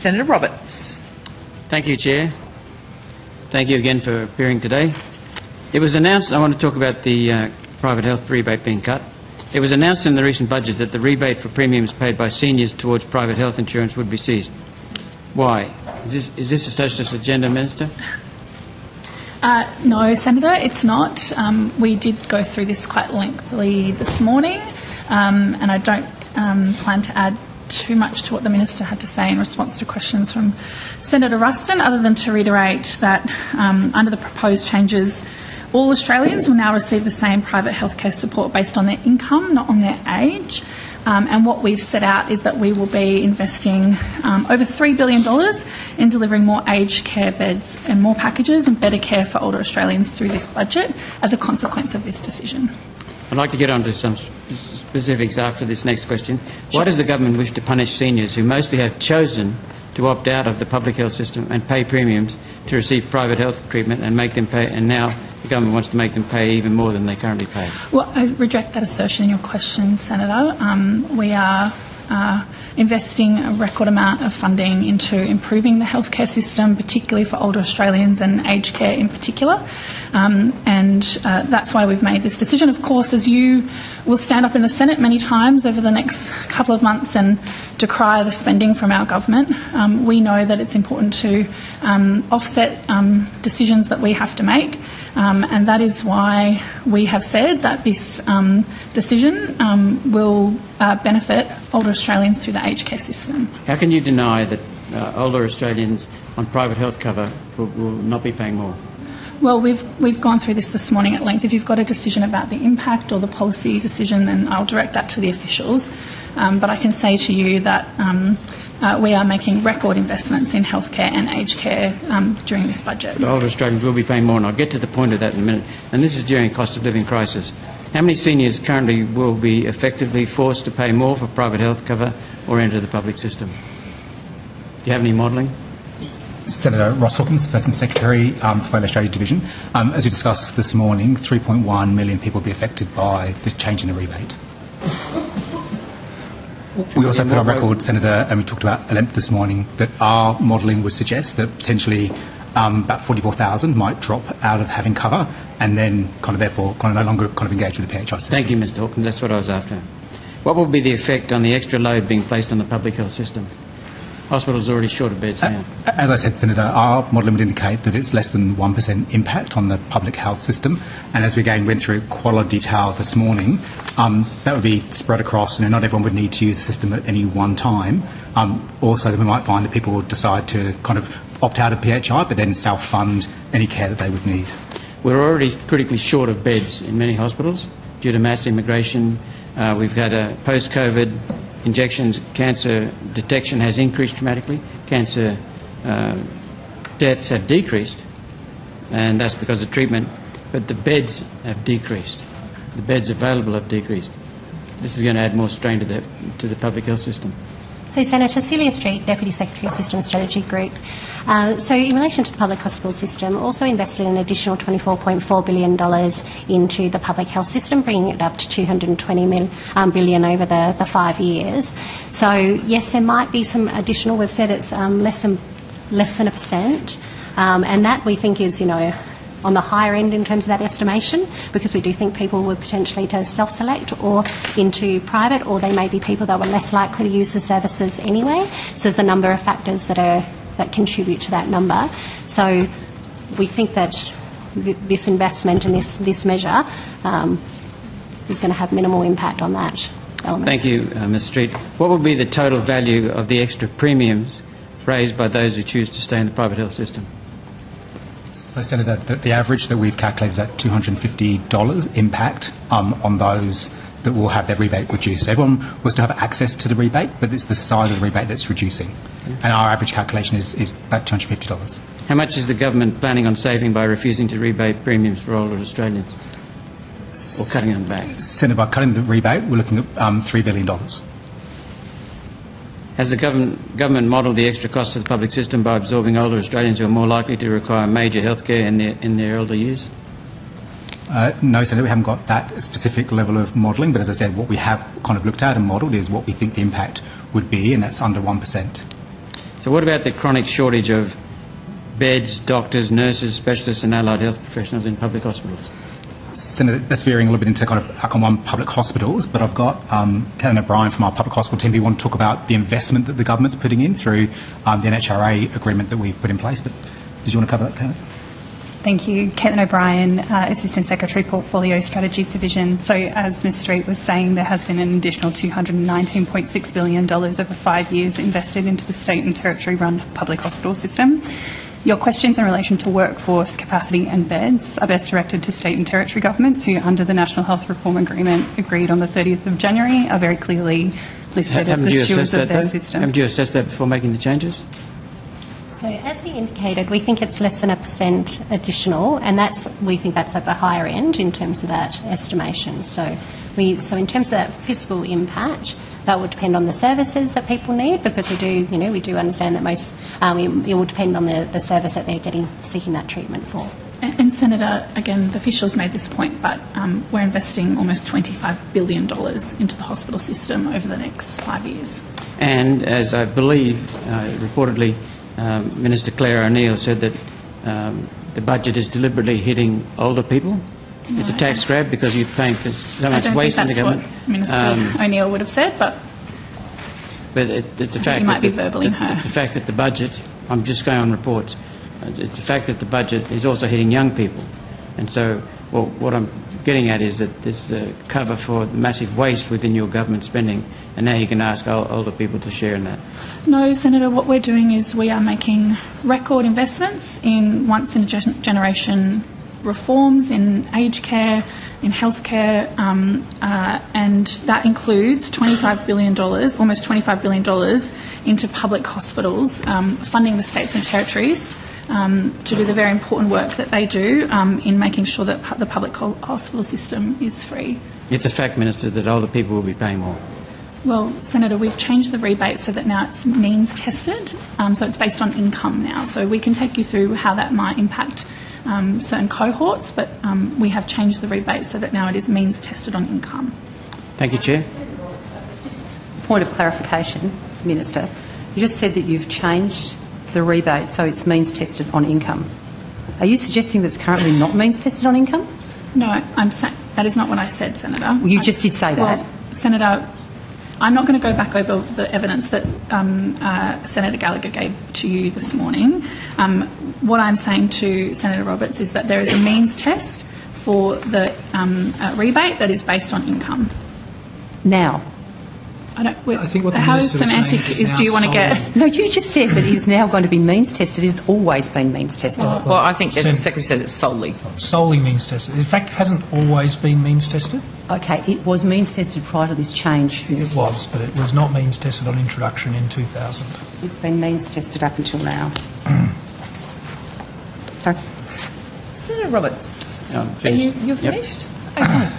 Senator Roberts. Thank you, Chair. Thank you again for appearing today. It was announced, I want to talk about the private health rebate being cut. It was announced in the recent budget that the rebate for premiums paid by seniors towards private health insurance would be ceased. Why? Is this a socialist agenda, Minister? No, Senator, it's not. We did go through this quite lengthily this morning, and I don't plan to add too much to what the Minister had to say in response to questions from Senator Ruston, other than to reiterate that under the proposed changes, all Australians will now receive the same private healthcare support based on their income, not on their age. And what we've set out is that we will be investing over $3 billion in delivering more aged care beds and more packages and better care for older Australians through this budget as a consequence of this decision. I'd like to get on to some specifics after this next question. Why does the government wish to punish seniors who mostly have chosen to opt out of the public health system and pay premiums to receive private health treatment and make them pay, and now the government wants to make them pay even more than they currently pay? Well, I reject that assertion in your question, Senator. We are investing a record amount of funding into improving the healthcare system, particularly for older Australians and aged care in particular. And that's why we've made this decision. Of course, as you will stand up in the Senate many times over the next couple of months and decry the spending from our government, we know that it's important to offset decisions that we have to make. And that is why we have said that this decision will benefit older Australians through the aged care system. How can you deny that older Australians on private health cover will not be paying more? Well, we've gone through this morning at length. If you've got a decision about the impact or the policy decision, then I'll direct that to the officials. But I can say to you that we are making record investments in healthcare and aged care during this budget. The older Australians will be paying more, and I'll get to the point of that in a minute. And this is during a cost of living crisis. How many seniors currently will be effectively forced to pay more for private health cover or enter the public system? Do you have any modelling? Senator Ross Hawkins, First and Secretary for the Australia Division. As we discussed this morning, 3.1 million people will be affected by the change in the rebate. We also put on record, Senator, and we talked about at length this morning, that our modelling would suggest that potentially about 44,000 might drop out of having cover and then therefore no longer engage with the PHI system. Thank you, Mr Hawkins. That's what I was after. What will be the effect on the extra load being placed on the public health system? Hospitals are already short of beds now. As I said, Senator, our modelling would indicate that it's less than 1% impact on the public health system. And as we again went through quite a lot of detail this morning, that would be spread across, not everyone would need to use the system at any one time. Also, that we might find that people would decide to opt out of PHI but then self-fund any care that they would need. We're already critically short of beds in many hospitals due to mass immigration. We've had a post-COVID injections, cancer detection has increased dramatically. Cancer deaths have decreased, and that's because of treatment. But the beds have decreased. The beds available have decreased. This is going to add more strain to the public health system. So, Senator Celia Street, Deputy Secretary of System Strategy Group. So in relation to the public hospital system, also invested an additional $24.4 billion into the public health system, bringing it up to $220 billion over the 5 years. So, yes, there might be some additional. We've said it's less than 1%, and that we think is, on the higher end in terms of that estimation, because we do think people would potentially to self-select or into private, or they may be people that were less likely to use the services anyway. So there's a number of factors that contribute to that number. So we think that this investment and this measure is going to have minimal impact on that element. Thank you, Ms Street. What will be the total value of the extra premiums raised by those who choose to stay in the private health system? So, Senator, the average that we've calculated is at $250 impact on those that will have their rebate reduced. Everyone was to have access to the rebate, but it's the size of the rebate that's reducing. And our average calculation is about $250. How much is the government planning on saving by refusing to rebate premiums for older Australians? Or cutting them back? Senator, by cutting the rebate, we're looking at $3 billion. Has the government modelled the extra costs of the public system by absorbing older Australians who are more likely to require major health care in their elder years? No, Senator, we haven't got that specific level of modelling, but as I said, what we have looked at and modelled is what we think the impact would be, and that's under 1%. So what about the chronic shortage of beds, doctors, nurses, specialists and allied health professionals in public hospitals? Senator, that's veering a little bit into kind of outcome one public hospitals, but I've got Ken O'Brien from our public hospital team who want to talk about the investment that the government's putting in through the NHRA agreement that we've put in place. But did you want to cover that, Kenneth? Thank you. Caitlin O'Brien, Assistant Secretary, Portfolio Strategies Division. So as Ms Street was saying, there has been an additional $219.6 billion over 5 years invested into the state and territory-run public hospital system. Your questions in relation to workforce capacity and beds are best directed to state and territory governments who, under the National Health Reform Agreement agreed on the 30th of January, are very clearly listed as the stewards of their system. Haven't you assessed that before making the changes? So as we indicated, we think it's less than 1% additional, and we think that's at the higher end in terms of that estimation. So in terms of that fiscal impact, that would depend on the services that people need, because we do understand that most it will depend on the service that they're seeking that treatment for. And Senator, again, the officials made this point, but we're investing almost $25 billion into the hospital system over the next 5 years. And as I believe, reportedly, Minister Claire O'Neill said that the budget is deliberately hitting older people. No. It's a tax grab because you're paying for so much waste in the government. What Minister O'Neill would have said, but it's a fact. You might be verballing her. It's a fact that the budget. I'm just going on reports. It's a fact that the budget is also hitting young people, and so what I'm getting at is that there's the cover for the massive waste within your government spending, and now you can ask older people to share in that. No, Senator, what we're doing is we are making record investments in once-in-a-generation reforms in aged care, in healthcare, and that includes $25 billion, almost $25 billion into public hospitals, funding the states and territories to do the very important work that they do in making sure that the public hospital system is free. It's a fact, Minister, that older people will be paying more. Well, Senator, we've changed the rebate so that now it's means tested, so it's based on income now. So we can take you through how that might impact certain cohorts, but we have changed the rebate so that now it is means tested on income. Thank you, Chair. Point of clarification, Minister. You just said that you've changed the rebate so it's means tested on income. Are you suggesting that it's currently not means tested on income? No, that is not what I said, Senator. Well, you just did say that. Well, Senator, I'm not going to go back over the evidence that Senator Gallagher gave to you this morning. What I'm saying to Senator Roberts is that there is a means test for the rebate that is based on income. Now. I think what the how Minister semantic is do you want to get? No, you just said that it is now going to be means tested. It has always been means tested. Well, I think, as the Secretary said, it's solely. Solely means tested. In fact, it hasn't always been means tested. Okay, it was means tested prior to this change. It was, but it was not means tested on introduction in 2000. It's been means tested up until now. Sorry. Senator Roberts, You're finished? Yep. Okay.